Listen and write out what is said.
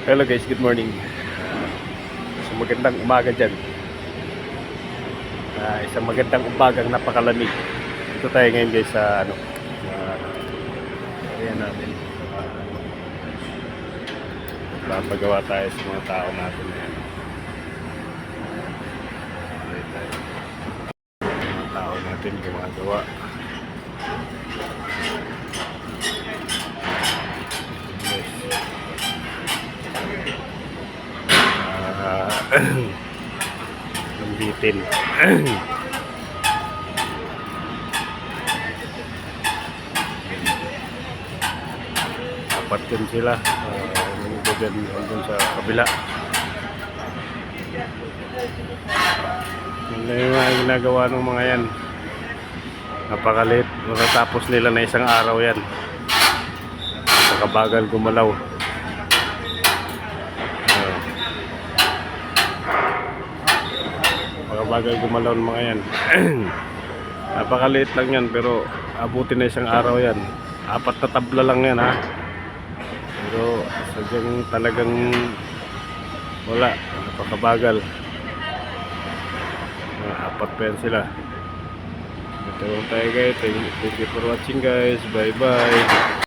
Hello guys, good morning. Isang magandang umaga dyan. Isang magandang umagang napakalamig. Ito tayo ngayon guys sa area natin. Papagawa tayo sa mga tao natin. Mga tao natin gumagawa. Lambitin. Apat din sila. Doon sa kabila. Yan lang yung mga ginagawa ng mga yan. Napakalit. Matatapos nila na isang araw yan. Nakabagal gumalaw. Bagal gumalaw ng mga yan. Napakaliit lang yan pero abutin na isang araw yan. 4 na tabla lang yan ha. Pero sadyang talagang wala. Napakabagal. 4 pa yan sila. Ito lang tayo guys. Thank you for watching guys. Bye bye.